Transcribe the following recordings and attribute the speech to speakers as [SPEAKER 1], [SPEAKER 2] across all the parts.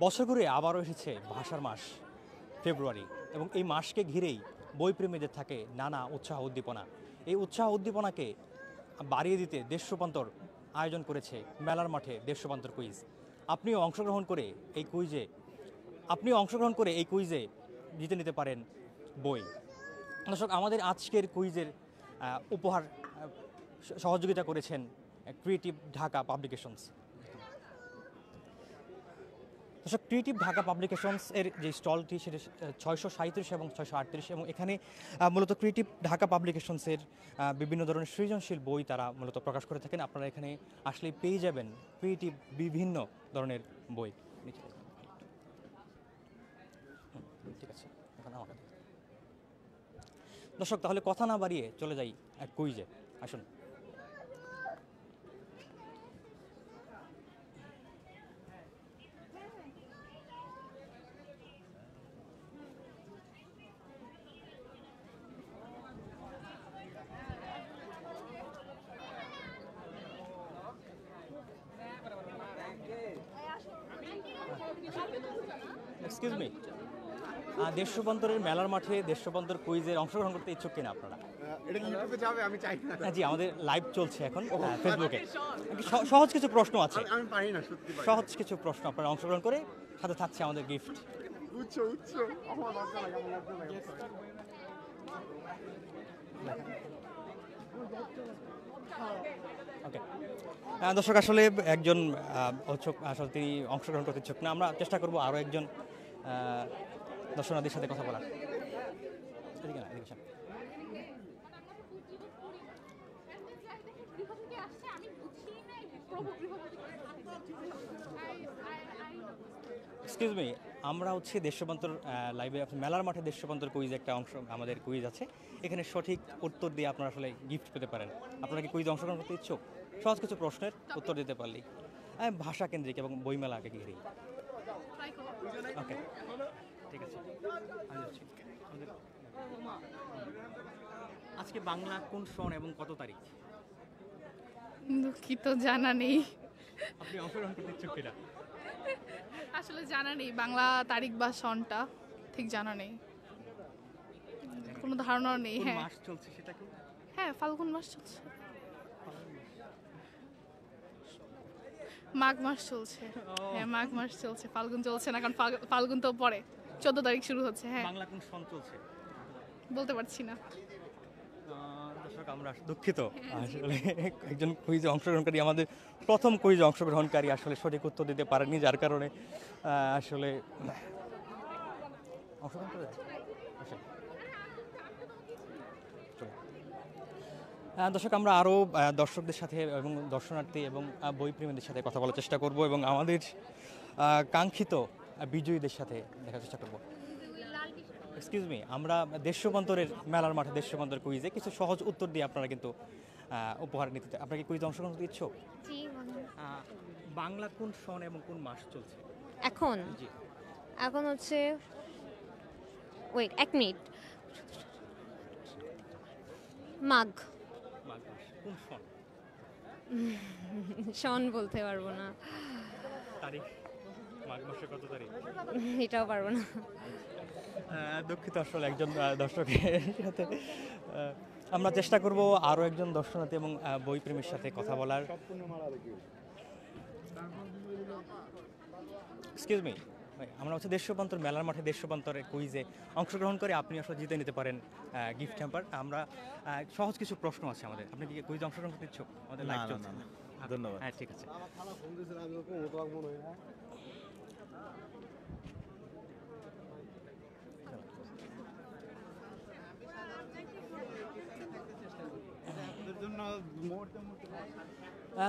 [SPEAKER 1] বছর ঘুরে আবারও এসেছে ভাষার মাস ফেব্রুয়ারি এবং এই মাসকে ঘিরেই বইপ্রেমীদের থাকে নানা উৎসাহ উদ্দীপনা। এই উৎসাহ উদ্দীপনাকে বাড়িয়ে দিতে দেশ রূপান্তর আয়োজন করেছে মেলার মাঠে দেশ রূপান্তর কুইজ। আপনিও অংশগ্রহণ করে এই কুইজে জিতে নিতে পারেন বই। দর্শক, আমাদের আজকের কুইজের উপহার সহযোগিতা করেছেন ক্রিয়েটিভ ঢাকা পাবলিকেশনস। দর্শক, ক্রিয়েটিভ ঢাকা পাবলিকেশনস এর যে স্টলটি সেটা 637 এবং 638 এবং এখানে মূলত ক্রিয়েটিভ ঢাকা পাবলিকেশনসের বিভিন্ন ধরনের সৃজনশীল বই তারা মূলত প্রকাশ করে থাকেন। আপনারা এখানে আসলে পেয়ে যাবেন ক্রিয়েটিভ বিভিন্ন ধরনের বই। ঠিক আছে, এখন আমাকে দর্শক, তাহলে কথা না বাড়িয়ে চলে যাই এক কুইজে। আসুন। এক্সকিউজ মি, দেশ রূপান্তরের মেলার মাঠে দেশ রূপান্তর কুইজের অংশগ্রহণ করতে ইচ্ছুক কিনা আপনারা?
[SPEAKER 2] এটা কি ইউটিউবে যাবে? আমি চাই না।
[SPEAKER 1] জি, আমাদের লাইভ চলছে এখন ফেসবুকে। সহজ কিছু প্রশ্ন আছে,
[SPEAKER 2] আমি পারি না, সত্যি পারি না।
[SPEAKER 1] সহজ কিছু প্রশ্ন আপনারা অংশগ্রহণ করে সাথে থাকছে আমাদের গিফট।
[SPEAKER 2] উচ্চ আমার লজ্জা লাগে, আমার লজ্জা লাগে।
[SPEAKER 1] ওকে, দর্শক, আসলে একজন আসলে তিনি অংশগ্রহণ করতে ইচ্ছুক না। আমরা চেষ্টা করব আরও একজন দর্শনার্থীর সাথে কথা বলার। এদিকে না, এদিকে আসেন। এক্সকিউজ মি, আমরা হচ্ছে দেশ রূপান্তর লাইভে মেলার মাঠে দেশ রূপান্তর কুইজ একটা অংশ, আমাদের কুইজ আছে এখানে। সঠিক উত্তর দিয়ে আপনারা আসলে গিফট পেতে পারেন। আপনারা কি কুইজ অংশগ্রহণ করতে ইচ্ছুক? সহজ কিছু প্রশ্নের উত্তর দিতে পারলেই, ভাষা কেন্দ্রিক এবং বইমেলাকে ঘিরেই। ওকে, ঠিক আছে। আজকে বাংলা কোন সন এবং কত তারিখ?
[SPEAKER 3] দুঃখিত, জানা নেই।
[SPEAKER 1] আপনি অংশগ্রহণ করতে ইচ্ছুক কিনা?
[SPEAKER 3] আসলে জানা নেই, বাংলা তারিখ বা সনটা ঠিক জানা নেই, কোনো ধারণা নেই।
[SPEAKER 1] কোন
[SPEAKER 3] হ্যাঁ
[SPEAKER 1] মাস চলছে সেটা কি?
[SPEAKER 3] হ্যাঁ, ফাল্গুন মাস চলছে, মাঘ মাস চলছে। হ্যাঁ, মাঘ মাস চলছে, ফাল্গুন চলছে না, কারণ ফাল্গুন তো পরে 14 তারিখ শুরু হচ্ছে। হ্যাঁ,
[SPEAKER 1] বাংলা কোন সন চলছে?
[SPEAKER 3] বলতে পারছি না।
[SPEAKER 1] দর্শক, আমরা দুঃখিত, আসলে একজন কুইজে অংশগ্রহণকারী, আমাদের প্রথম কুইজে অংশগ্রহণকারী আসলে সঠিক উত্তর দিতে পারেনি, যার কারণে আসলে অংশগ্রহণ করে আসেন। দর্শক, আমরা আরও দর্শকদের সাথে এবং দর্শনার্থী এবং বইপ্রেমীদের সাথে কথা বলার চেষ্টা করব এবং আমাদের কাঙ্ক্ষিত বিজয়ীদের সাথে দেখার চেষ্টা করব। এক্সকিউজ মি, আমরা দেশ রূপান্তরের মেলার মাঠে দেশ রূপান্তর কুইজে কিছু সহজ উত্তর দিয়ে আপনারা কিন্তু উপহার নিতে, আপনাকে কুইজে অংশগ্রহণ করতে ইচ্ছুক?
[SPEAKER 4] জি, বলুন।
[SPEAKER 1] বাংলা কোন সন এবং কোন মাস চলছে?
[SPEAKER 4] এখন
[SPEAKER 1] জি,
[SPEAKER 4] এখন হচ্ছে, ওয়েট 1 মিনিট, মাঘ।
[SPEAKER 1] মাঘ মাস কোন সন?
[SPEAKER 4] সন বলতে পারবো না,
[SPEAKER 1] তারিখ? মাঘ মাসের কত তারিখ?
[SPEAKER 4] এটাও পারবো না।
[SPEAKER 1] দুঃখিত, আসলে একজন দর্শকের সাথে আমরা চেষ্টা করব আরও একজন দর্শনার্থী এবং বইপ্রেমীর সাথে কথা বলার। এক্সকিউজ মি ভাই, আমরা হচ্ছে দেশ রূপান্তর মেলার মাঠে দেশ রূপান্তরের কুইজে অংশগ্রহণ করে আপনি আসলে জিতে নিতে পারেন গিফট হ্যাম্পার। আমরা সহজ কিছু প্রশ্ন আছে আমাদের, আপনি কি কুইজে অংশগ্রহণ করতে ইচ্ছুক? আমাদের লাইভ চলছে।
[SPEAKER 2] ধন্যবাদ।
[SPEAKER 1] হ্যাঁ, ঠিক আছে।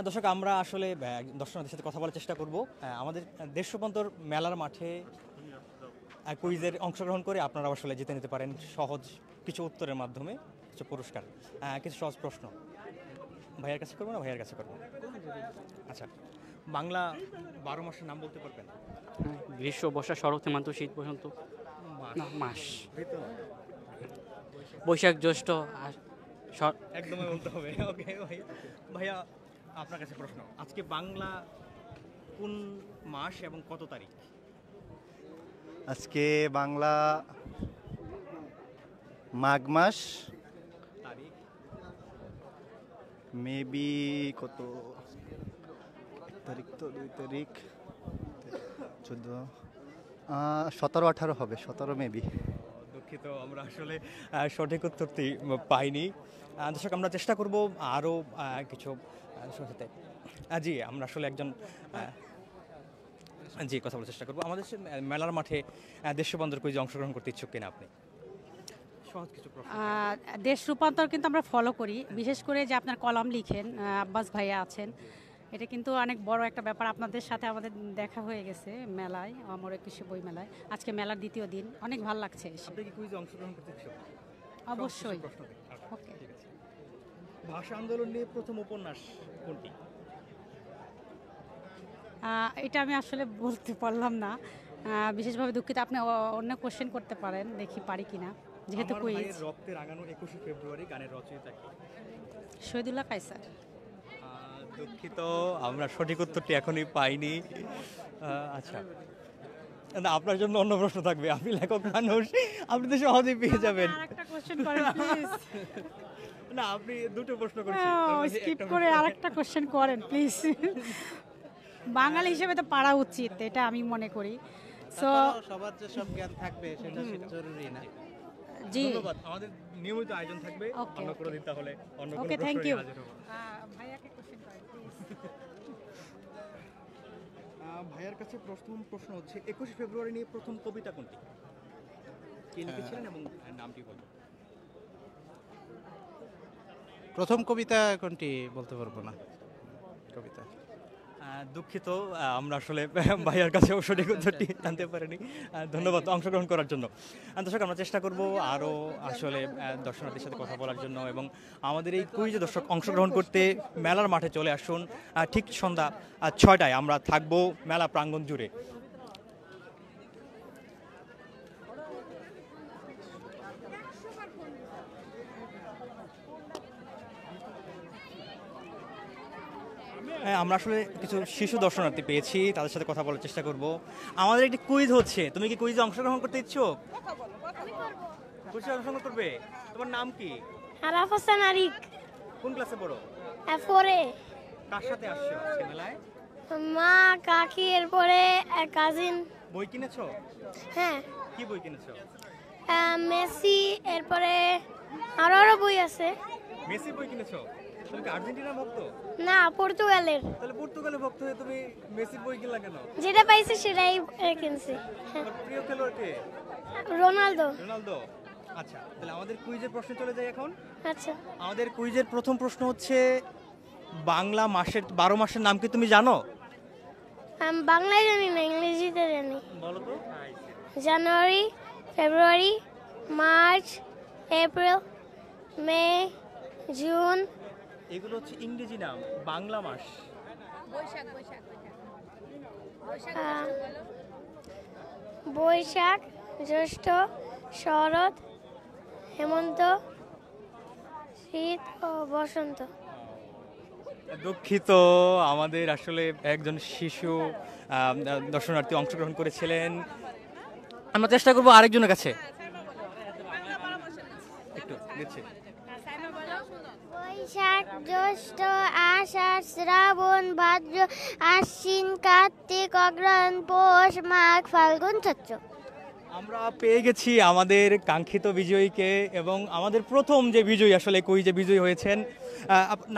[SPEAKER 1] দর্শক, আমরা আসলে দর্শনার্থীর সাথে কথা বলার চেষ্টা করব। আমাদের দেশ রূপান্তর মেলার মাঠে কুইজের অংশগ্রহণ করে আপনারা আসলে জিতে নিতে পারেন সহজ কিছু উত্তরের মাধ্যমে কিছু পুরস্কার, কিছু সহজ প্রশ্ন। ভাইয়ার কাছে করবো না ভাইয়ার কাছে করবো? আচ্ছা, বাংলা 12 মাসের নাম বলতে পারবেন?
[SPEAKER 5] গ্রীষ্ম, বর্ষা, শরৎ, হেমন্ত, শীত, বসন্ত। না, মাস। বৈশাখ, জ্যৈষ্ঠ,
[SPEAKER 1] একদমই বলতে হবে। ওকে ভাইয়া, ভাইয়া আপনার কাছে প্রশ্ন, আজকে বাংলা কোন মাস এবং কত তারিখ?
[SPEAKER 6] আজকে বাংলা মাঘ মাস, মেবি কত তারিখ, তো 2 তারিখ, 14, 17, 18 হবে, 17 মেবি।
[SPEAKER 1] দুঃখিত, আমরা আসলে সঠিক উত্তরটি পাইনি। দর্শক, আমরা চেষ্টা করব আরও কিছু সাথে। জি, আমরা আসলে একজন জি কথা বলার চেষ্টা করবো। আমাদের মেলার মাঠে দেশ রূপান্তর কুইজে অংশগ্রহণ করতে ইচ্ছুক কিনা আপনি? সহজ কিছু প্রশ্ন।
[SPEAKER 7] দেশ রূপান্তর কিন্তু আমরা ফলো করি, বিশেষ করে যে আপনার কলাম লিখেন, আব্বাস ভাইয়া আছেন, এটা কিন্তু অনেক বড় একটা ব্যাপার। আপনাদের সাথে আমাদের দেখা হয়ে গেছে মেলায়, আমার কৃষি বই মেলায়। আজকে মেলার দ্বিতীয় দিন, অনেক ভালো লাগছে এসে।
[SPEAKER 1] আপনি কি কুইজে অংশগ্রহণ করতে ইচ্ছুক?
[SPEAKER 7] অবশ্যই।
[SPEAKER 1] ওকে, ঠিক আছে। ভাষা আন্দোলন নিয়ে প্রথম উপন্যাস কোনটি?
[SPEAKER 7] এটা আমি আসলে বলতে পারলাম না, বিশেষভাবে দুঃখিত। আপনি অন্য কোশ্চেন করতে পারেন, দেখি পারি কিনা, যেহেতু
[SPEAKER 1] আমার
[SPEAKER 7] কুইজ।
[SPEAKER 1] ভাইয়ের রক্তে রাঙানো 21শে ফেব্রুয়ারি গানের রচয়িতা কে?
[SPEAKER 7] শহীদুল্লাহ কায়সার।
[SPEAKER 1] দুঃখিত, আমরা সঠিক উত্তরটি এখনই পাইনি। আচ্ছা, না, আপনার জন্য অন্য প্রশ্ন থাকবে। আপনি লেখক মানুষ, আপনি তো সহজেই পেয়ে যাবেন।
[SPEAKER 7] আরেকটা কোশ্চেন করেন প্লিজ।
[SPEAKER 1] না, আপনি দুটো প্রশ্ন করেছেন,
[SPEAKER 7] স্কিপ করে আরেকটা কোশ্চেন করেন প্লিজ। বাঙালি হিসেবে তো পারা উচিত, এটা আমি মনে করি। সো
[SPEAKER 8] সবার যে সব জ্ঞান থাকবে সেটা জরুরি না।
[SPEAKER 7] জি,
[SPEAKER 1] ধন্যবাদ। আমাদের নিয়মিত আয়োজন থাকবে,
[SPEAKER 7] Okay,
[SPEAKER 1] অন্য কোনো দিন তাহলে অন্য কোনো
[SPEAKER 7] ওকে,
[SPEAKER 1] প্রশ্ন
[SPEAKER 7] থ্যাংক
[SPEAKER 1] নিয়ে
[SPEAKER 7] ইউ।
[SPEAKER 1] হাজির হবো।
[SPEAKER 7] ভাইয়াকে কোশ্চেন করেন প্লিজ।
[SPEAKER 1] ভাইয়ার কাছে প্রথম প্রশ্ন হচ্ছে 21শে ফেব্রুয়ারি নিয়ে প্রথম কবিতা কোনটি? কে লিখেছিলেন এবং নামটি বলুন।
[SPEAKER 8] প্রথম কবিতা কোনটি বলতে পারবো না। কবিতা
[SPEAKER 1] দুঃখিত, আমরা আসলে ভাইয়ার কাছে সঠিক উত্তরটি জানতে পারিনি। ধন্যবাদ অংশগ্রহণ করার জন্য। দর্শক, আমরা চেষ্টা করব আরও আসলে দর্শনার্থীর সাথে কথা বলার জন্য, এবং আমাদের এই কুইজে দর্শক অংশগ্রহণ করতে মেলার মাঠে চলে আসুন। ঠিক সন্ধ্যা 6টায় আমরা থাকবো মেলা প্রাঙ্গণ জুড়ে। আমরা আসলে কিছু শিশু দর্শনার্থী পেয়েছি, তাদের সাথে কথা বলার চেষ্টা করব। আমাদের একটি কুইজ হচ্ছে, তুমি কি কুইজে অংশগ্রহণ করতে ইচ্ছুক? কুইজে অংশগ্রহণ করবে? তোমার নাম কি?
[SPEAKER 9] আরাফ হাসান আরিক।
[SPEAKER 1] কোন ক্লাসে পড়ো?
[SPEAKER 9] ফোরে।
[SPEAKER 1] কার সাথে আসছো আজকে মেলায়?
[SPEAKER 9] মা, কাকি, এরপরে কাজিন।
[SPEAKER 1] বই কিনেছো?
[SPEAKER 9] হ্যাঁ,
[SPEAKER 1] কি বই কিনেছো?
[SPEAKER 9] মেসি, এরপরে আরো বই আছে।
[SPEAKER 1] মেসি বই কিনেছো? তুমি কি আর্জেন্টিনা ভক্ত?
[SPEAKER 9] না, পর্তুগালের।
[SPEAKER 1] তাহলে পর্তুগালের ভক্ত হয়ে তুমি মেসির বই কিনলা কেন?
[SPEAKER 9] যেটা পাইছি সেটাই কিনছি।
[SPEAKER 1] তোমার প্রিয় খেলোয়াড় কে?
[SPEAKER 9] রোনালদো।
[SPEAKER 1] রোনালদো। আচ্ছা, তাহলে আমাদের কুইজের প্রশ্নে চলে যাই এখন।
[SPEAKER 9] আচ্ছা,
[SPEAKER 1] আমাদের কুইজের প্রথম প্রশ্ন হচ্ছে, বাংলা মাসের 12 মাসের নাম কি তুমি জানো?
[SPEAKER 9] আমি বাংলায় জানি না, ইংরেজিতে জানি।
[SPEAKER 1] বলো তো।
[SPEAKER 9] জানুয়ারি, ফেব্রুয়ারি, মার্চ, এপ্রিল, মে, জুন।
[SPEAKER 1] এগুলো হচ্ছে ইংরেজি নাম, বাংলা মাস।
[SPEAKER 9] বৈশাখ, জ্যৈষ্ঠ, শরৎ, হেমন্ত, শীত ও বসন্ত।
[SPEAKER 1] দুঃখিত, আমাদের আসলে একজন শিশু দর্শনার্থী অংশগ্রহণ করেছিলেন। আমরা চেষ্টা করবো আরেকজনের কাছে একটু দিচ্ছি।
[SPEAKER 9] বৈশাখ, জ্যৈষ্ঠ, আষাঢ়, শ্রাবণ, ভাদ্র, আশ্বিন, কার্তিক, অগ্রহায়ণ, পৌষ, মাঘ, ফাল্গুন, চৈত্র।
[SPEAKER 1] আমরা পেয়ে গেছি আমাদের কাঙ্ক্ষিত বিজয়ীকে, এবং আমাদের প্রথম যে বিজয়ী আসলে কুইজে বিজয়ী হয়েছেন।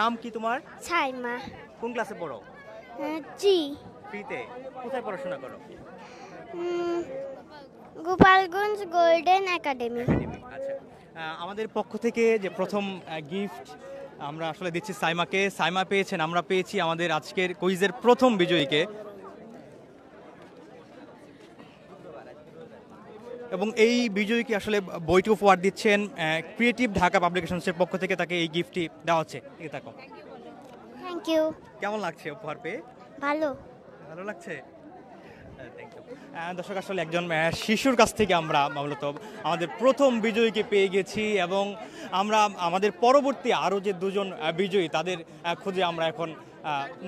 [SPEAKER 1] নাম কি তোমার?
[SPEAKER 9] ছাইমা।
[SPEAKER 1] কোন ক্লাসে পড়ো?
[SPEAKER 9] জি।
[SPEAKER 1] ফ্রিতে? কোথায় পড়াশোনা করো?
[SPEAKER 9] Gopalganj golden academy.
[SPEAKER 1] আচ্ছা, আমাদের পক্ষ থেকে যে প্রথম গিফট আমরা আসলে দিচ্ছি সাইমাকে। সাইমা পেয়েছেন, আমরা পেয়েছি আমাদের আজকের কুইজের প্রথম বিজয়ীকে, এবং এই বিজয়ীকে আসলে বইটি উপহার দিচ্ছেন ক্রিয়েটিভ ঢাকা পাবলিকেশনসের পক্ষ থেকে। তাকে এই গিফটটি দেওয়া হচ্ছে। এদিকে তাকাও।
[SPEAKER 9] Thank you.
[SPEAKER 1] কেমন লাগছে উপহার পেয়ে?
[SPEAKER 9] ভালো।
[SPEAKER 1] ভালো লাগছে। Thank you. দর্শক, আসলে একজন শিশুর কাছ থেকে আমরা মূলত আমাদের প্রথম বিজয়ীকে পেয়ে গেছি, এবং আমরা আমাদের পরবর্তী আরও যে দুজন বিজয়ী তাদের খুঁজে আমরা এখন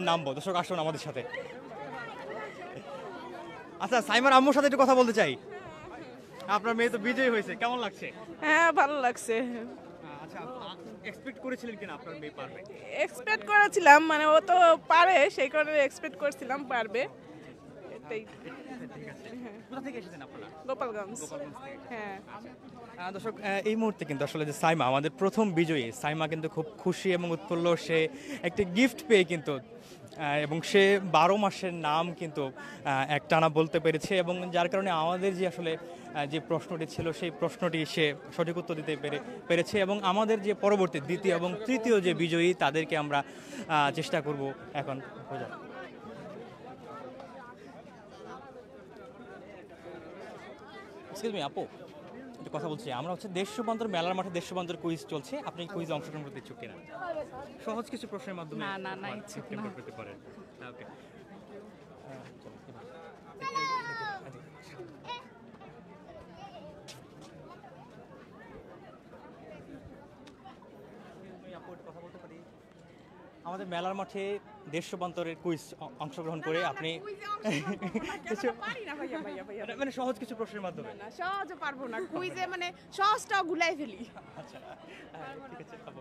[SPEAKER 1] নামবো। দর্শক, আসুন আমাদের সাথে। আচ্ছা, সাইমার আম্মুর সাথে একটু কথা বলতে চাই। আপনার মেয়ে তো বিজয়ী হয়েছে, কেমন লাগছে?
[SPEAKER 10] হ্যাঁ ভালো লাগছে।
[SPEAKER 1] আচ্ছা, এক্সপেক্ট করেছিলেন কিনা আপনার মেয়ে পারবে?
[SPEAKER 10] এক্সপেক্ট করেছিলাম, মানে ও তো পারে, সেই কারণে এক্সপেক্ট করেছিলাম পারবে, এটাই।
[SPEAKER 1] ঠিক আছে। কোথা থেকে এসেছেন আপনারা?
[SPEAKER 10] গোপালগঞ্জ। হ্যাঁ।
[SPEAKER 1] দর্শক, এই মুহূর্তে কিন্তু আসলে যে সাইমা আমাদের প্রথম বিজয়ী, সাইমা কিন্তু খুব খুশি এবং উৎফুল্ল। সে একটি গিফট পেয়ে কিন্তু এবং সে 12 মাসের নাম কিন্তু একটানা বলতে পেরেছে, এবং যার কারণে আমাদের যে আসলে যে প্রশ্নটি ছিল সেই প্রশ্নটি সে সঠিক উত্তর দিতে পেরেছে। এবং আমাদের যে পরবর্তী দ্বিতীয় এবং তৃতীয় যে বিজয়ী তাদেরকে আমরা চেষ্টা করব এখন খোঁজার। এক্সকিউজ মি আপু, একটা কথা বলছি। আমরা হচ্ছে দেশ রূপান্তর মেলার মাঠে দেশ রূপান্তর কুইজ চলছে, আপনি কুইজে অংশগ্রহণ করতে ইচ্ছুক কিনা? সহজ কিছু প্রশ্নের মাধ্যমে
[SPEAKER 3] না, ইচ্ছুক না।
[SPEAKER 1] পেতে পারেন। ওকে, আমাদের মেলার মাঠে দেশ রূপান্তরের কুইজ অংশগ্রহণ করে আপনি মানে সহজ কিছু প্রশ্নের মাধ্যমে।
[SPEAKER 10] সহজে পারবো না, কুইজে মানে সহজটাও গুলাই ফেলি।
[SPEAKER 1] আচ্ছা, ঠিক আছে আপু।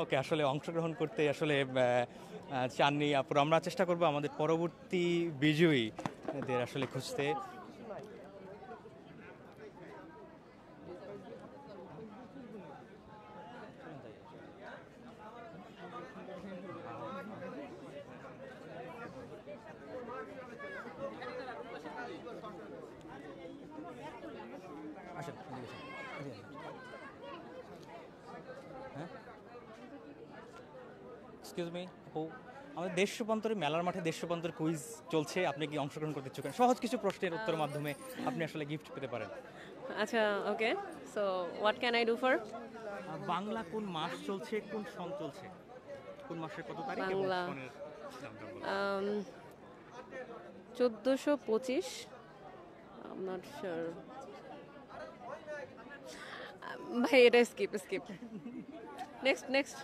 [SPEAKER 1] ওকে, আসলে অংশগ্রহণ করতে আসলে চাননি আপুর। আমরা চেষ্টা করব আমাদের পরবর্তী বিজয়ীদের আসলে খুঁজতে। আসেন, এক্সকিউজ মি আপু, আমাদের দেশ রূপান্তরের মেলার মাঠে দেশ রূপান্তর কুইজ চলছে, আপনি কি অংশগ্রহণ করতে ইচ্ছুক? সহজ কিছু প্রশ্নের উত্তরের মাধ্যমে আপনি আসলে গিফট পেতে পারেন।
[SPEAKER 10] আচ্ছা, okay, so what can I do for?
[SPEAKER 1] Bangla কোন মাস চলছে, কোন সন চলছে, কোন মাসের কত তারিখ?
[SPEAKER 10] Bangla 1425, I am not sure ভাই, এটা স্কিপ। নেক্সট
[SPEAKER 1] নেক্সট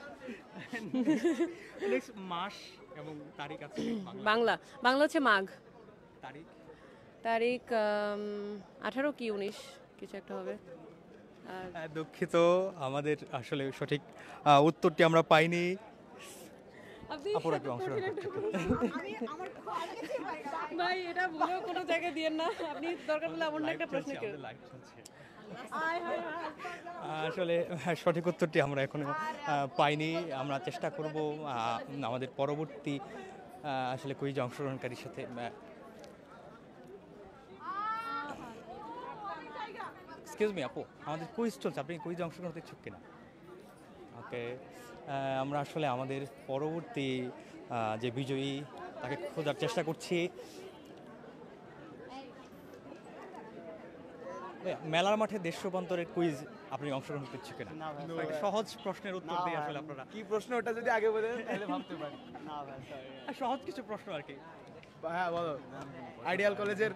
[SPEAKER 1] মাস এবং তারিখ আছে
[SPEAKER 10] বাংলা হচ্ছে মাঘ।
[SPEAKER 1] তারিখ
[SPEAKER 10] 18 কি 19 কিছু একটা হবে।
[SPEAKER 1] দুঃখিত, আমাদের আসলে সঠিক উত্তরটি আমরা পাইনি। আপুরা কি অংশগ্রহণ করতে?
[SPEAKER 10] ভাই এটা ভুলেও কোনো জায়গায় দিয়েন না, আপনি দরকার হলে এমন একটা প্রশ্ন করেন।
[SPEAKER 1] আসলে সঠিক উত্তরটি আমরা এখনো পাইনি। আমরা চেষ্টা করব আমাদের পরবর্তী আসলে কুইজে অংশগ্রহণকারীর সাথে। এক্সকিউজ মি আপু, আমাদের কুইজ চলছে, আপনি কুইজে অংশগ্রহণ করতে ইচ্ছুক কিনা? ওকে, আমরা আসলে আমাদের পরবর্তী যে বিজয়ী তাকে খোঁজার চেষ্টা করছি। মেলার মাঠে দেশ রূপান্তরের কুইজ আপনি অংশগ্রহণ করতে ইচ্ছুক কিনা? সহজ প্রশ্নের উত্তর দিয়ে আসলে আপনারা
[SPEAKER 2] কি প্রশ্ন ওটা যদি আগে বলেন তাহলে ভাবতে পারি। না ভাই,
[SPEAKER 1] সহজ কিছু প্রশ্ন আর কি।
[SPEAKER 2] হ্যাঁ বলো। আইডিয়াল কলেজের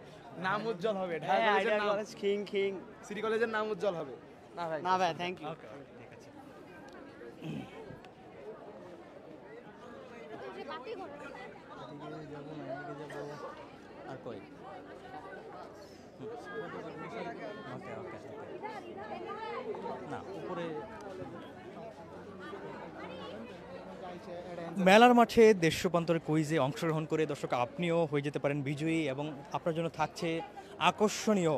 [SPEAKER 2] নাম উজ্জ্বল হবে, ঢাকা কলেজের নাম কিং, সিটি কলেজের নাম উজ্জ্বল হবে। না ভাই থ্যাংক ইউ।
[SPEAKER 1] ওকে, ঠিক আছে। আর কই? ওকে, না উপরে মেলার মাঠে দেশ রূপান্তর কুইজে অংশগ্রহণ করে দর্শক আপনিও হয়ে যেতে পারেন বিজয়ী, এবং আপনার জন্য থাকছে আকর্ষণীয়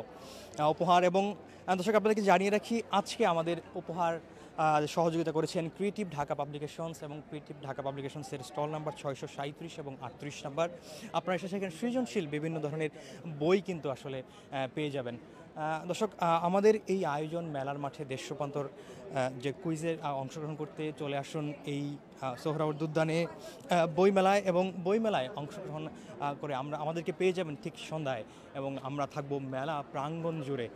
[SPEAKER 1] উপহার। এবং দর্শক আপনাদেরকে জানিয়ে রাখি, আজকে আমাদের উপহার সহযোগিতা করেছেন ক্রিয়েটিভ ঢাকা পাবলিকেশনস, এবং ক্রিয়েটিভ ঢাকা পাবলিকেশনসের স্টল নাম্বার 637 এবং 38 নাম্বার। আপনারা এসে সেখানে সৃজনশীল বিভিন্ন ধরনের বই কিন্তু আসলে পেয়ে যাবেন। দর্শক, আমাদের এই আয়োজন মেলার মাঠে দেশ রূপান্তর যে কুইজে অংশগ্রহণ করতে চলে আসুন এই সোহরাওয়ার্দী উদ্যানে বইমেলায়, এবং বইমেলায় অংশগ্রহণ করে আমাদেরকে পেয়ে যাবেন ঠিক সন্ধ্যায়, এবং আমরা থাকবো মেলা প্রাঙ্গণ জুড়ে।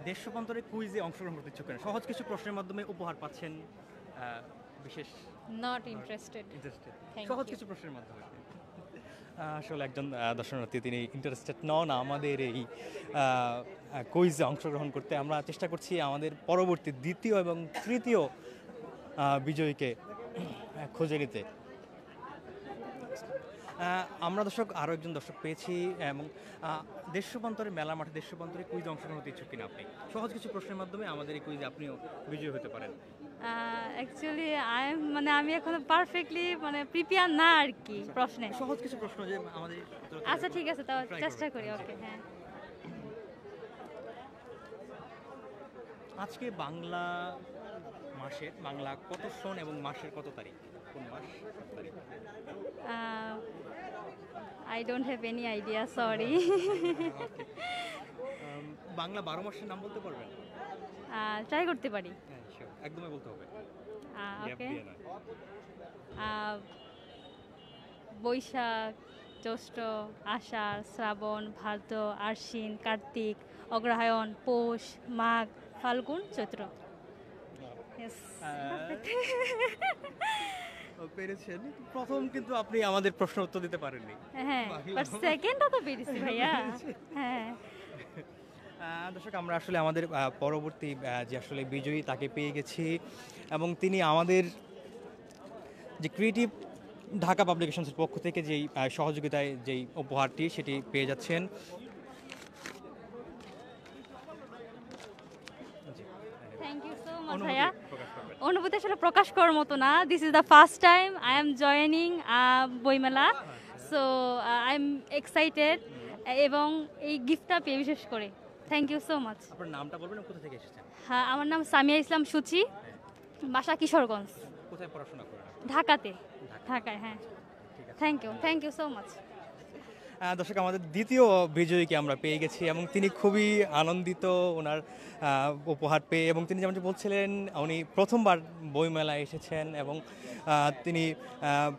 [SPEAKER 1] দেশ রূপান্তরের কুইজে অংশগ্রহণ করতে ইচ্ছুক করেন, সহজ কিছু প্রশ্নের মাধ্যমে উপহার পাচ্ছেন। বিশেষ
[SPEAKER 4] নট ইন্টারেস্টেড।
[SPEAKER 1] সহজ কিছু প্রশ্নের মাধ্যমে আসলে একজন দর্শনার্থী তিনি ইন্টারেস্টেড নন আমাদের এই কুইজে অংশগ্রহণ করতে। আমরা চেষ্টা করছি আমাদের পরবর্তী দ্বিতীয় এবং তৃতীয় বিজয়ীকে খুঁজে নিতে। আমরা দর্শক আরও একজন দর্শক পেয়েছি এবং দেশ রূপান্তরের মেলা মাঠে দেশ রূপান্তরে কুইজে অংশগ্রহণ করতে ইচ্ছুক কিনা আপনি? সহজ কিছু প্রশ্নের মাধ্যমে আমাদের এই কুইজে আপনিও বিজয়ী হতে পারেন।
[SPEAKER 11] অ্যাকচুয়ালি আমি এখনো পারফেক্টলি প্রিপেয়ার না আর কি প্রশ্নে।
[SPEAKER 1] সহজ কিছু প্রশ্ন যে আমাদের
[SPEAKER 11] আচ্ছা ঠিক আছে, তাও চেষ্টা করি। ওকে, হ্যাঁ।
[SPEAKER 1] আজকে বাংলা মাসের বাংলা কত সন এবং মাসের কত তারিখ? কোন মাস কত তারিখ?
[SPEAKER 11] I don't have any idea, sorry.
[SPEAKER 1] Bangla 12 মাসের নাম বলতে পারবেন?
[SPEAKER 11] ট্রাই করতে পারি।
[SPEAKER 1] হ্যাঁ, শিওর, একদমই বলতে হবে।
[SPEAKER 11] ওকে। বৈশাখ, জ্যৈষ্ঠ, আষাঢ়, শ্রাবণ, ভাদ্র, আশ্বিন, কার্তিক, অগ্রহায়ণ, পৌষ, মাঘ, ফাল্গুন, চৈত্র।
[SPEAKER 1] পেরেছেন। প্রথম কিন্তু আপনি আমাদের প্রশ্ন উত্তর দিতে পারেননি।
[SPEAKER 11] হ্যাঁ, বাট সেকেন্ডটা তো পেরেছি ভাইয়া। হ্যাঁ।
[SPEAKER 1] দর্শক, আমরা আসলে আমাদের পরবর্তী যে আসলে বিজয়ী তাকে পেয়ে গেছি এবং তিনি আমাদের যে ক্রিয়েটিভ ঢাকা পাবলিকেশনসের পক্ষ থেকে যেই সহযোগিতায় যেই উপহারটি সেটি পেয়ে যাচ্ছেন।
[SPEAKER 11] থ্যাংক ইউ সো মাচ ভাইয়া। অনুভূতি আসলে প্রকাশ করার মতো না। This is the first time I am joining বইমেলা, সো আই এম এক্সাইটেড এবং এই গিফটটা পেয়ে বিশেষ করে থ্যাংক ইউ সো মাচ।
[SPEAKER 1] আপনার নামটা বলবেন, কোথা থেকে এসেছেন?
[SPEAKER 11] হ্যাঁ, আমার নাম সামিয়া ইসলাম সুচি, বাসা কিশোরগঞ্জ।
[SPEAKER 1] কোথায় পড়াশোনা করেন?
[SPEAKER 11] ঢাকাতে। ঢাকায়, হ্যাঁ। Thank you so much.
[SPEAKER 1] দর্শক, আমাদের দ্বিতীয় বিজয়ীকে আমরা পেয়ে গেছি এবং তিনি খুবই আনন্দিত ওনার উপহার পেয়ে, এবং তিনি যেমনটি বলছিলেন উনি প্রথমবার বইমেলায় এসেছেন এবং তিনি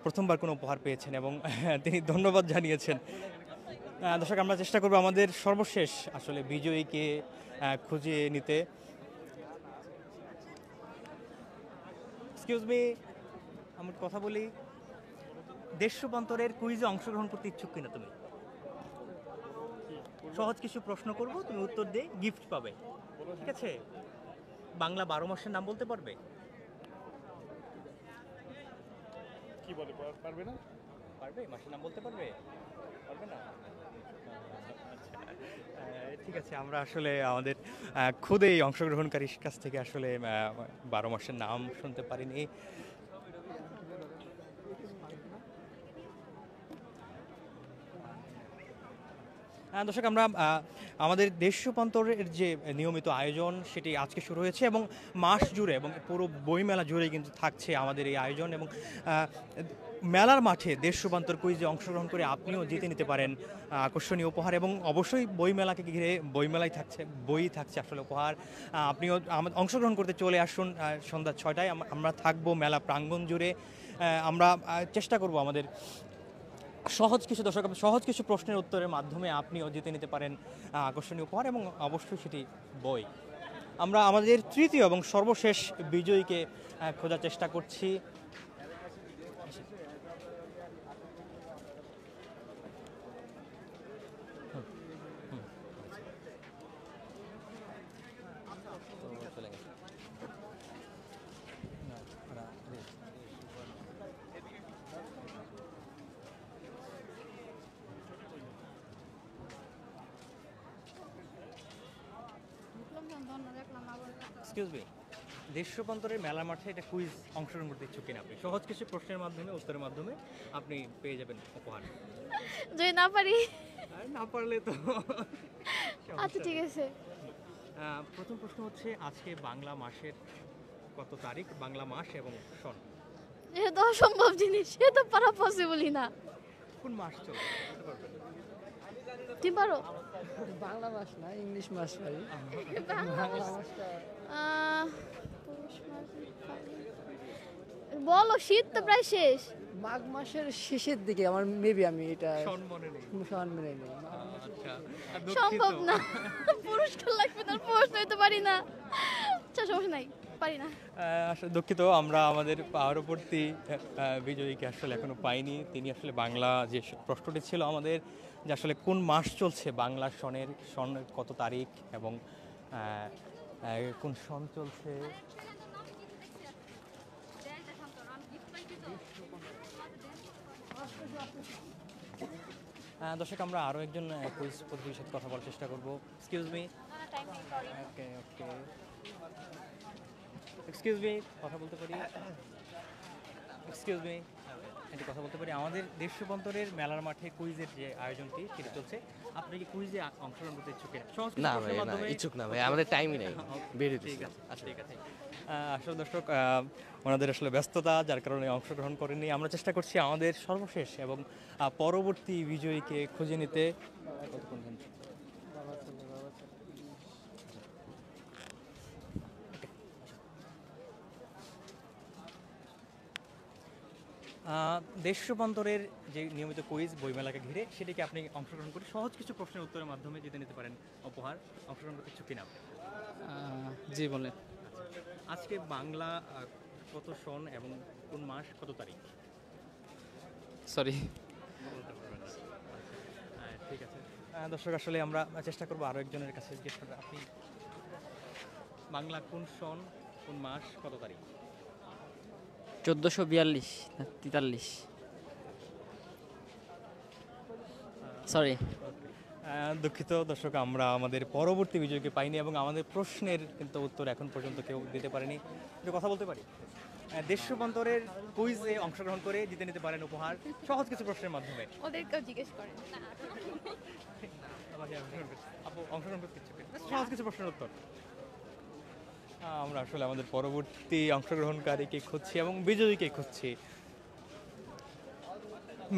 [SPEAKER 1] প্রথমবার কোনো উপহার পেয়েছেন এবং তিনি ধন্যবাদ জানিয়েছেন। দর্শক, আমরা চেষ্টা করব আমাদের সর্বশেষ আসলে বিজয়ীকে খুঁজে নিতে। এক্সকিউজ মি, আমি কথা বলি। দেশ রূপান্তরের কুইজে অংশগ্রহণ করতে ইচ্ছুক কিনা তুমি? সহজ কিছু প্রশ্ন করব, তুমি উত্তর দিয়ে গিফট পাবে, ঠিক আছে? বাংলা 12 মাসের নাম বলতে পারবে?
[SPEAKER 2] কি বলে, পারবে না?
[SPEAKER 1] পারবে? মাসের নাম বলতে পারবে? পারবে না? ঠিক আছে, আমরা আসলে আমাদের খুদে অংশগ্রহণকারীর কাছ থেকে আসলে 12 মাসের নাম শুনতে পারিনি। দর্শক, আমরা আমাদের দেশ রূপান্তরের যে নিয়মিত আয়োজন সেটি আজকে শুরু হয়েছে এবং মাস জুড়ে এবং পুরো বইমেলা জুড়ে কিন্তু থাকছে আমাদের এই আয়োজন। এবং মেলার মাঠে দেশ রূপান্তর কুইজে অংশগ্রহণ করে আপনিও জিতে নিতে পারেন আকর্ষণীয় উপহার, এবং অবশ্যই বইমেলাকে ঘিরে বইমেলাই থাকছে, বই থাকছে আসলে উপহার। আপনিও অংশগ্রহণ করতে চলে আসুন সন্ধ্যা 6টায়। আমরা থাকবো মেলা প্রাঙ্গণ জুড়ে। আমরা চেষ্টা করব আমাদের সহজ কিছু প্রশ্নের উত্তরের মাধ্যমে আপনিও জিতে নিতে পারেন আকর্ষণীয় উপহার, এবং অবশ্যই সেটি বই। আমরা আমাদের তৃতীয় এবং সর্বশেষ বিজয়ীকে খোঁজার চেষ্টা করছি। এক্সকিউজ মি, দেশ রূপান্তরের মেলা মাঠে এটা কুইজ অংশগ্রহণ করতে ইচ্ছুক কিনা আপনি? সহজ কিছু প্রশ্নের মাধ্যমে, উত্তরের মাধ্যমে আপনি পেয়ে যাবেন উপহার।
[SPEAKER 9] যদি না পারি?
[SPEAKER 1] না পারলে তো
[SPEAKER 9] আচ্ছা, ঠিক আছে।
[SPEAKER 1] প্রথম প্রশ্ন হচ্ছে, আজকে বাংলা মাসের কত তারিখ? বাংলা মাস এবং সন।
[SPEAKER 9] এটা তো অসম্ভব জিনিস, এটা তো পারা পসিবলই না।
[SPEAKER 1] কোন মাস চলে বলতে পারবেন?
[SPEAKER 9] তুমি পারো?
[SPEAKER 2] বাংলা মাস না, ইংলিশ মাস পারি।
[SPEAKER 9] বলো, শীত তো প্রায় শেষ।
[SPEAKER 2] মাঘ মাসের শেষের দিকে আমার মেবি, আমি এটা
[SPEAKER 1] সন মনে নেই।
[SPEAKER 2] সন মনে নেই।
[SPEAKER 1] আচ্ছা,
[SPEAKER 9] সম্ভব না, পুরস্কার লাগবে, তার প্রশ্ন হইতে পারি না। আচ্ছা, সমস্যা নাই, পারি না।
[SPEAKER 1] আসলে দুঃখিত, আমরা আমাদের পরবর্তী বিজয়ীকে আসলে এখনো পাইনি। তিনি আসলে বাংলা যে প্রশ্নটি ছিল আমাদের, যে আসলে কোন মাস চলছে বাংলা সনের কত তারিখ এবং কোন সন চলছে। দর্শক আমরা আরও একজন কুইজ প্রতিযোগীর সাথে কথা বলার চেষ্টা করবো। এক্সকিউজ মি, ওকে ওকে, এক্সকিউজ মি, কথা বলতে পারি? এক্সকিউজ মি, একটু কথা বলতে পারি? আমাদের দেশ রূপান্তরের মেলার মাঠে কুইজের যে আয়োজনটি সেটি চলছে, আপনি কি কুইজে অংশগ্রহণ করতে ইচ্ছুক কিনা?
[SPEAKER 2] না ভাই, না ইচ্ছুক না ভাই, আমাদের টাইমই নেই, বেরিয়ে
[SPEAKER 1] ঠিক আছে, আচ্ছা ঠিক আছে। আসলে দর্শক ওনাদের আসলে ব্যস্ততা, যার কারণে অংশগ্রহণ করেনি। আমরা চেষ্টা করছি আমাদের সর্বশেষ এবং পরবর্তী বিজয়ীকে খুঁজে নিতে। দেশ রূপান্তরের যে নিয়মিত কুইজ বইমেলাকে ঘিরে, সেটিকে আপনি অংশগ্রহণ করে সহজ কিছু প্রশ্নের উত্তরের মাধ্যমে জিতে নিতে পারেন উপহার। অংশগ্রহণ করতে ইচ্ছুক কিনা?
[SPEAKER 5] জি বলেন।
[SPEAKER 1] আজকে বাংলা কত সন এবং কোন মাস কত তারিখ?
[SPEAKER 5] সরি।
[SPEAKER 1] ঠিক আছে দর্শক, আসলে আমরা চেষ্টা করবো আরও একজনের কাছে জিজ্ঞেস করতে। আপনি বাংলা কোন সন, কোন মাস, কত তারিখ?
[SPEAKER 5] 1442 না 43। সরি।
[SPEAKER 1] দুঃখিত দর্শক, আমরা আমাদের পরবর্তী বিজয়কে পাইনি এবং আমাদের প্রশ্নের কিন্তু উত্তর এখন পর্যন্ত কেউ দিতে পারেনি। একটু কথা বলতে পারি? দেশ রূপান্তরের কুইজে অংশগ্রহণ করে জিতে নিতে পারেন উপহার সহজ কিছু প্রশ্নের মাধ্যমে।
[SPEAKER 9] ওদেরকেও জিজ্ঞেস করেন।
[SPEAKER 1] আপু অংশগ্রহণ করতে ইচ্ছুক? সহজ কিছু প্রশ্নের উত্তর। আমরা আসলে আমাদের পরবর্তী অংশগ্রহণকারীকে খুঁজছি এবং বিজয়ীকে খুঁজছি।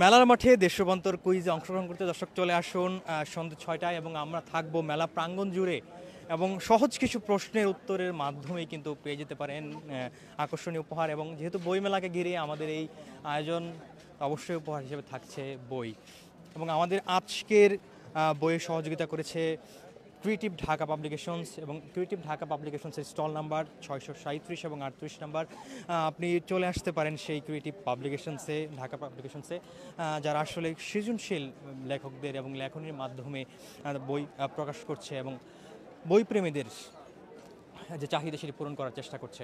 [SPEAKER 1] মেলার মাঠে দেশ রূপান্তর কুইজে অংশগ্রহণ করতে দর্শক চলে আসুন সন্ধ্যে 6টায় এবং আমরা থাকবো মেলা প্রাঙ্গণ জুড়ে এবং সহজ কিছু প্রশ্নের উত্তরের মাধ্যমেই কিন্তু পেয়ে যেতে পারেন আকর্ষণীয় উপহার। এবং যেহেতু বইমেলাকে ঘিরে আমাদের এই আয়োজন, অবশ্যই উপহার হিসেবে থাকছে বই। এবং আমাদের আজকের বইয়ে সহযোগিতা করেছে ক্রিয়েটিভ ঢাকা পাবলিকেশনস এবং ক্রিয়েটিভ ঢাকা পাবলিকেশনসের স্টল নাম্বার 637 এবং 38 নাম্বার। আপনি চলে আসতে পারেন সেই ক্রিয়েটিভ পাবলিকেশনসে, ঢাকা পাবলিকেশনসে, যারা আসলে সৃজনশীল লেখকদের এবং লেখনীর মাধ্যমে বই প্রকাশ করছে এবং বই প্রেমীদের যে চাহিদা সেটি পূরণ করার চেষ্টা করছে।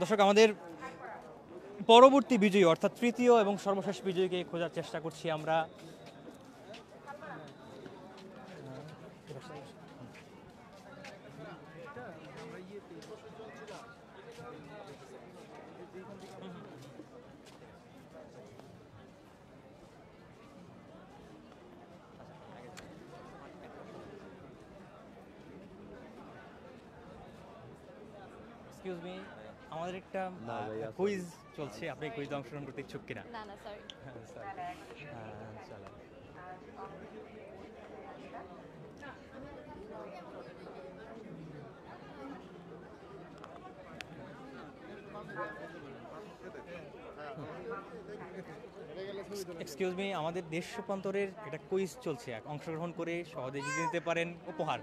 [SPEAKER 1] দর্শক, আমাদের পরবর্তী বিজয়ী অর্থাৎ তৃতীয় এবং সর্বশেষ বিজয়ীকে খোঁজার চেষ্টা করছি আমরা। এক্সকিউজ মি, আমাদের একটা কুইজ চলছে, আপনি কুইজে অংশগ্রহণ করতে ইচ্ছুক কিনা?
[SPEAKER 9] না না সরি।
[SPEAKER 1] চলো। এক্সকিউজ মি, আমাদের দেশ রূপান্তরের একটা কুইজ চলছে, অংশগ্রহণ করে সহজে জিতে নিতে পারেন উপহার।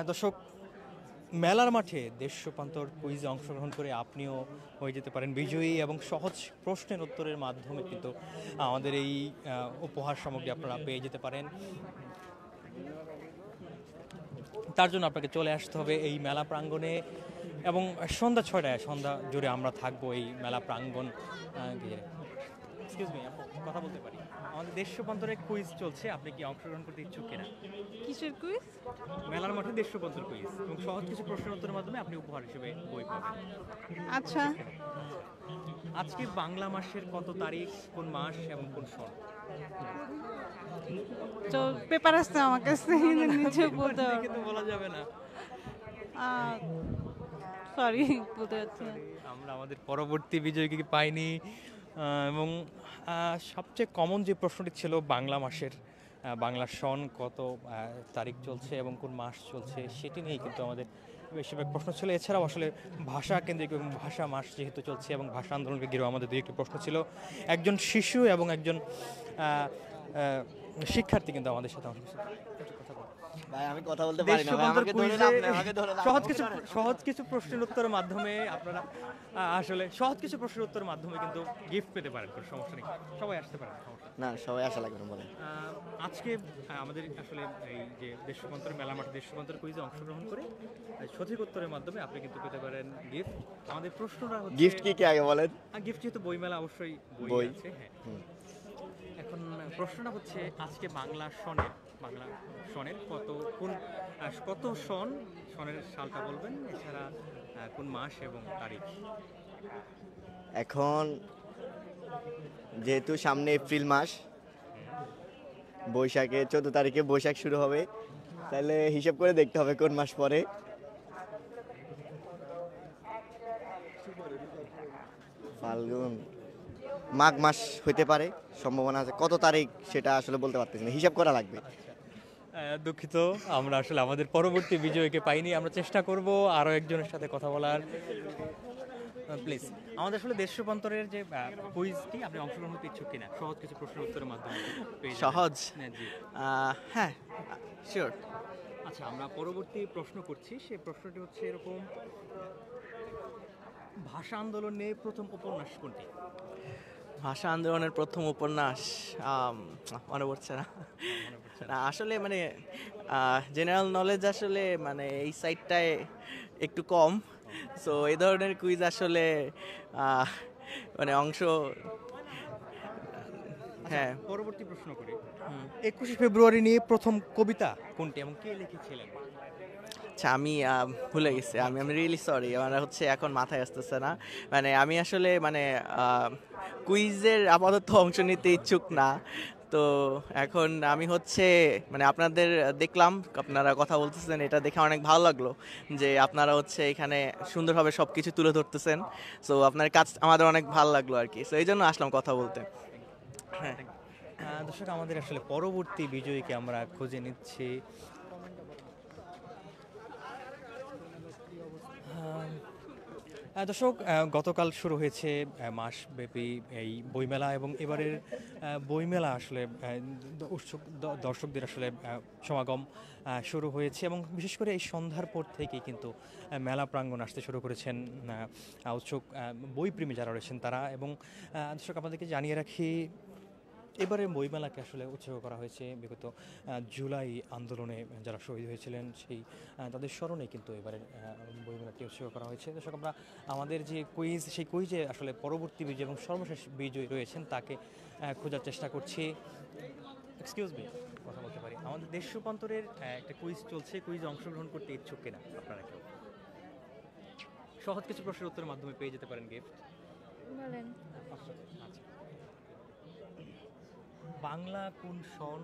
[SPEAKER 1] দর্শক, মেলার মাঠে দেশ রূপান্তর কুইজে অংশগ্রহণ করে আপনিও হয়ে যেতে পারেন বিজয়ী এবং সহজ প্রশ্নের উত্তরের মাধ্যমে কিন্তু আমাদের এই উপহার সামগ্রী আপনারা পেয়ে যেতে পারেন। তার জন্য আপনাকে চলে আসতে হবে এই মেলা প্রাঙ্গণে এবং সন্ধ্যা 6টায়, সন্ধ্যা জুড়ে আমরা থাকবো এই মেলা প্রাঙ্গণ ঘিরে। এক্সকিউজ মি, কথা বলতে পারি? আমাদের দেশ রূপান্তরের কুইজ চলছে, আপনি কি অংশগ্রহণ করতে ইচ্ছুক কিনা?
[SPEAKER 10] কিসের কুইজ?
[SPEAKER 1] মেলার মাঠে দেশ রূপান্তর কুইজ এবং সহজ কিছু প্রশ্নের উত্তরের মাধ্যমে আপনি উপহার হিসেবে বই পাবেন।
[SPEAKER 10] আচ্ছা।
[SPEAKER 1] আজকে বাংলা মাসের কত তারিখ, কোন মাস এবং কোন সন?
[SPEAKER 10] তো পেপার আছে আমার কাছে, নিজে বলতে
[SPEAKER 1] কিন্তু বলা যাবে না।
[SPEAKER 10] সরি, বলতে পারছি না।
[SPEAKER 1] আমরা আমাদের পরবর্তী বিজয়ীকে পাইনি এবং সবচেয়ে কমন যে প্রশ্নটি ছিল বাংলা মাসের, বাংলা সন কত তারিখ চলছে এবং কোন মাস চলছে সেটি নিয়েই কিন্তু আমাদের বেশিরভাগ প্রশ্ন ছিল। এছাড়াও আসলে ভাষা কেন্দ্রিক এবং ভাষা মাস যেহেতু চলছে এবং ভাষা আন্দোলনকে ঘিরেও আমাদের দুই একটি প্রশ্ন ছিল। একজন শিশু এবং একজন শিক্ষার্থী কিন্তু আমাদের সাথে কথা বলে।
[SPEAKER 12] ভাই আমি কথা বলতে পারি না ভাই,
[SPEAKER 1] দেশবন্ধুর
[SPEAKER 12] আমাকে ধরে
[SPEAKER 1] কুইজে
[SPEAKER 12] লাভ নেই, আমাকে ধরে লাভ
[SPEAKER 1] সহজ কিছু প্রশ্নের উত্তরের মাধ্যমে আপনারা আসলে সহজ কিছু প্রশ্নের উত্তরের মাধ্যমে কিন্তু গিফট পেতে পারেন, কোনো সমস্যা নেই, সবাই আসতে পারেন, সমস্যা নেই।
[SPEAKER 12] না সবাই আশা লাগবে না বলেন।
[SPEAKER 1] আজকে আমাদের আসলে এই যে দেশবন্ধুর মেলা মাঠে দেশবন্ধুর কুইজে অংশগ্রহণ করে সঠিক উত্তরের মাধ্যমে আপনি কিন্তু পেতে পারেন গিফট। আমাদের প্রশ্নটা হচ্ছে
[SPEAKER 12] গিফট কি কি আগে বলেন?
[SPEAKER 1] গিফট যেহেতু বইমেলা অবশ্যই
[SPEAKER 12] বই
[SPEAKER 1] বই আছে, হ্যাঁ। এখন প্রশ্নটা হচ্ছে আজকে বাংলা সনের কত সনের সালটা বলবেন, এছাড়া কোন মাস এবং তারিখ?
[SPEAKER 12] এখন যেহেতু সামনে এপ্রিল মাস, বৈশাখে 14 তারিখে বৈশাখ শুরু হবে, তাহলে হিসাব করে দেখতে হবে কোন মাস পরে। ফাল্গুন, মাঘ মাস হইতে পারে, সম্ভাবনা আছে। কত তারিখ সেটা আসলে বলতে পারতেছি না, হিসাব করা লাগবে।
[SPEAKER 1] দুঃখিত, আমরা আসলে আমাদের পরবর্তী বিজয়কে পাইনি। আমরা চেষ্টা করব আরো একজনের সাথে কথা বলার। প্লিজ, আমাদের আসলে দেশ রূপান্তরের যে কুইজটি আপনি অংশগ্রহণ করতে ইচ্ছুক কিনা? সহজ কিছু প্রশ্নের উত্তরের মাধ্যমে পেয়ে যাবেন।
[SPEAKER 2] সহজ?
[SPEAKER 1] জি,
[SPEAKER 2] হ্যাঁ শিওর।
[SPEAKER 1] আচ্ছা, আমরা পরবর্তী প্রশ্ন করছি। সেই প্রশ্নটি হচ্ছে এরকম: ভাষা আন্দোলনে প্রথম উপন্যাস কোনটি?
[SPEAKER 2] ভাষা আন্দোলনের প্রথম উপন্যাস মনে পড়ছে না। না আসলে মানে জেনারেল নলেজ আসলে মানে এই সাইডটায় একটু কম, সো এই ধরনের কুইজ আসলে মানে অংশ। হ্যাঁ,
[SPEAKER 1] পরবর্তী প্রশ্ন করি। 21শে ফেব্রুয়ারি নিয়ে প্রথম কবিতা কোনটি এবং কে লিখেছিলেন?
[SPEAKER 2] আচ্ছা আমি ভুলে গেছি, আমি রিয়েলি সরি, আমার হচ্ছে এখন মাথায় আসতেছে না। মানে আমি আসলে মানে কুইজের আপাতত অংশ নিতে ইচ্ছুক না, তো এখন আমি হচ্ছে মানে আপনাদের দেখলাম আপনারা কথা বলতেছেন, এটা দেখে অনেক ভালো লাগলো যে আপনারা হচ্ছে এখানে সুন্দরভাবে সব কিছু তুলে ধরতেছেন, সো আপনার কাজ আমাদের অনেক ভালো লাগলো আর কি, সো এই জন্য আসলাম কথা বলতে। হ্যাঁ
[SPEAKER 1] দর্শক, আমাদের আসলে পরবর্তী বিজয়ীকে আমরা খুঁজে নিচ্ছি। দর্শক, গতকাল শুরু হয়েছে মাসব্যাপী এই বইমেলা এবং এবারের বইমেলা আসলে উৎসুক দর্শকদের আসলে সমাগম শুরু হয়েছে এবং বিশেষ করে এই সন্ধ্যার পর থেকেই কিন্তু মেলা প্রাঙ্গণ আসতে শুরু করেছেন উৎসুক বইপ্রেমী যারা রয়েছেন তারা। এবং দর্শক, আপনাদেরকে জানিয়ে রাখি, এবারে বইমেলাকে আসলে উৎসর্গ করা হয়েছে বিগত জুলাই আন্দোলনে যারা শহীদ হয়েছিলেন সেই তাদের স্মরণে কিন্তু এবারে বইমেলাটি উৎসর্গ করা হয়েছে। দর্শক, আমরা আমাদের যে কুইজ, সেই কুইজে আসলে পরবর্তী বিজয় এবং সর্বশেষ বিজয়ী রয়েছেন তাকে খোঁজার চেষ্টা করছি। এক্সকিউজ মি, কথা বলতে পারি? আমাদের দেশ রূপান্তরের একটা কুইজ চলছে, কুইজে অংশগ্রহণ করতে ইচ্ছুক কিনা আপনারা কেউ? সহজ কিছু প্রশ্নের উত্তরের মাধ্যমে পেয়ে যেতে পারেন গিফট।
[SPEAKER 9] বলেন।
[SPEAKER 1] আচ্ছা, বাংলা কোন সন,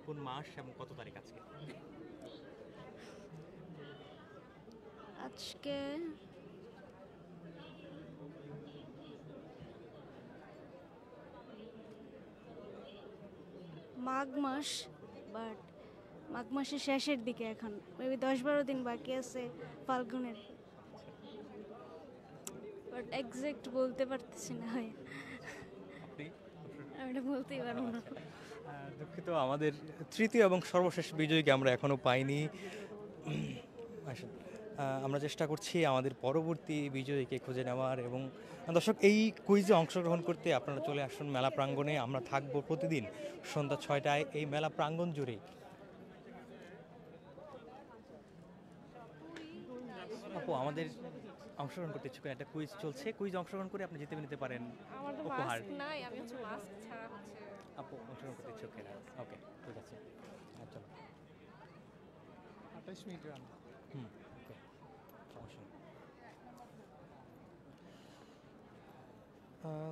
[SPEAKER 1] কোন মাস এবং কত তারিখ আজকে?
[SPEAKER 9] আজকে মাঘ মাস, বাট মাঘ মাসের শেষের দিকে, এখন মেবি 10-12 দিন বাকি আছে ফাল্গুনের, বাট এক্সাক্ট বলতে পারতেছি না ভাই, আমি এটা বলতেই পারবো না।
[SPEAKER 1] দুঃখিত, আমাদের তৃতীয় এবং সর্বশেষ বিজয়ীকে আমরা এখনো পাইনি। আমরা চেষ্টা করছি আমাদের পরবর্তী বিজয়ীকে খুঁজে নেওয়ার। এবং দর্শক, এই কুইজে অংশগ্রহণ করতে আপনারা চলে আসুন মেলা প্রাঙ্গণে। আমরা থাকবো প্রতিদিন সন্ধ্যা 6টায় এই মেলা প্রাঙ্গণ জুড়ে। আপু, আমাদের অংশগ্রহণ করতে ইচ্ছুক একটা কুইজ চলছে, কুইজে অংশগ্রহণ করে আপনি জিতে নিতে পারেন উপহার। আপু অংশগ্রহণ করতে ইচ্ছুক কিনা? ওকে, ঠিক আছে, চলো।
[SPEAKER 2] 28 মিনিট রান।
[SPEAKER 1] ওকে, সমস্যা নেই।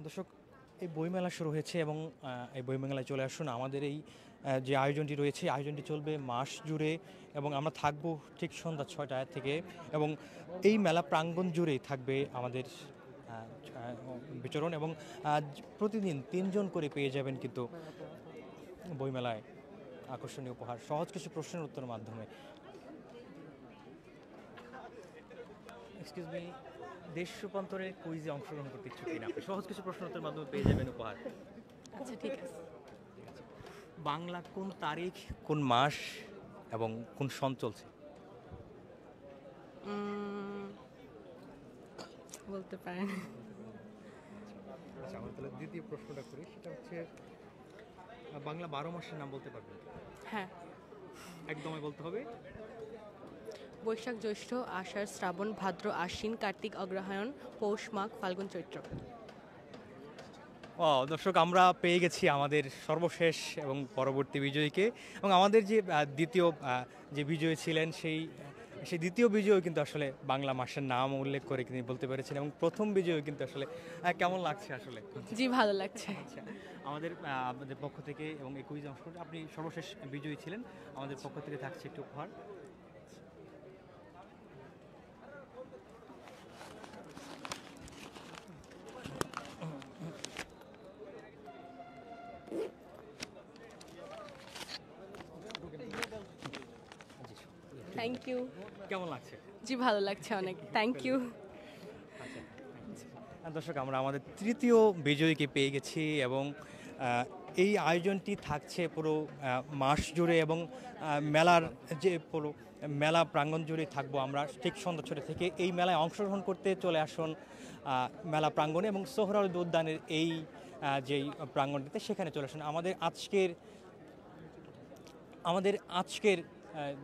[SPEAKER 1] দর্শক, এই বইমেলা শুরু হয়েছে এবং এই বইমেলায় চলে আসুন। আমাদের এই যে আয়োজনটি রয়েছে, আয়োজনটি চলবে মাস জুড়ে এবং আমরা থাকবো ঠিক সন্ধ্যা 6টায় থেকে। এবং এই মেলা প্রাঙ্গণ জুড়েই থাকবে আমাদের বিচরণ এবং প্রতিদিন 3 জন করে পেয়ে যাবেন কিন্তু বইমেলায় আকর্ষণীয় উপহার সহজ কিছু প্রশ্নের উত্তরের মাধ্যমে। এক্সকিউজ মি, দেশ রূপান্তরের কুইজে অংশগ্রহণ করতে ইচ্ছুক কিনা? সহজ কিছু প্রশ্নের উত্তরের মাধ্যমে পেয়ে যাবেন উপহার।
[SPEAKER 7] আচ্ছা ঠিক আছে।
[SPEAKER 1] বাংলা কোন তারিখ, কোন মাস, এবং কোন সন চলছে?
[SPEAKER 13] বলতে পারেন।
[SPEAKER 1] আচ্ছা, আমরা তাহলে দ্বিতীয় প্রশ্নটা করি, সেটা হচ্ছে বাংলা 12 মাসের নাম বলতে পারবেন?
[SPEAKER 13] হ্যাঁ।
[SPEAKER 1] একদমই বলতে হবে।
[SPEAKER 13] বৈশাখ, জ্যৈষ্ঠ, আষাঢ়, শ্রাবণ, ভাদ্র, আশ্বিন, কার্তিক, অগ্রহায়ণ, পৌষ, মাঘ, ফাল্গুন, চৈত্র।
[SPEAKER 1] ও দর্শক, আমরা পেয়ে গেছি আমাদের সর্বশেষ এবং পরবর্তী বিজয়ীকে, এবং আমাদের যে দ্বিতীয় যে বিজয়ী ছিলেন সেই দ্বিতীয় বিজয়ী কিন্তু আসলে বাংলা মাসের নাম উল্লেখ করে তিনি বলতে পেরেছেন, এবং প্রথম বিজয়ী কিন্তু আসলে কেমন লাগছে আসলে?
[SPEAKER 13] জি, ভালো লাগছে।
[SPEAKER 1] আচ্ছা, আমাদের পক্ষ থেকে এবং এই কুইজে অংশ করে আপনি সর্বশেষ বিজয়ী ছিলেন, আমাদের পক্ষ থেকে থাকছে একটু উপহার।
[SPEAKER 13] Thank you.
[SPEAKER 1] কেমন লাগছে?
[SPEAKER 13] জি, ভালো লাগছে অনেক, থ্যাংক ইউ।
[SPEAKER 1] দর্শক, আমরা আমাদের তৃতীয় বিজয়ীকে পেয়ে গেছি, এবং এই আয়োজনটি থাকছে পুরো মাস জুড়ে, এবং মেলার যে পুরো মেলা প্রাঙ্গণ জুড়ে থাকবো আমরা। ঠিক সন্ধ্যা 6টা থেকে এই মেলায় অংশগ্রহণ করতে চলে আসুন মেলা প্রাঙ্গণে, এবং সোহরাওয়ার্দী উদ্যানের এই যেই প্রাঙ্গণটিতে সেখানে চলে আসুন। আমাদের আজকের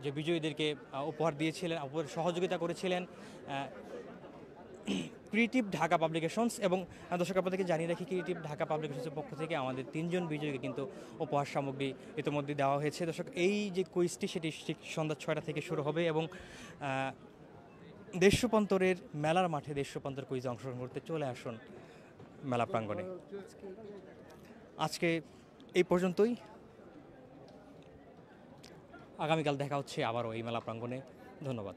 [SPEAKER 1] যে বিজয়ীদেরকে উপহার দিয়েছিলেন, সহযোগিতা করেছিলেন ক্রিয়েটিভ ঢাকা পাবলিকেশনস, এবং দর্শক আপনাদেরকে জানিয়ে রাখি, ক্রিয়েটিভ ঢাকা পাবলিকেশনসের পক্ষ থেকে আমাদের 3 জন বিজয়ীকে কিন্তু উপহার সামগ্রী ইতিমধ্যে দেওয়া হয়েছে। দর্শক, এই যে কুইজটি সেটি ঠিক সন্ধ্যা 6টা থেকে শুরু হবে, এবং দেশ রূপান্তরের মেলার মাঠে দেশ রূপান্তর কুইজে অংশগ্রহণ করতে চলে আসুন মেলা প্রাঙ্গণে। আজকে এই পর্যন্তই, আগামীকাল দেখা হচ্ছে আবারও এই মেলা প্রাঙ্গণে। ধন্যবাদ।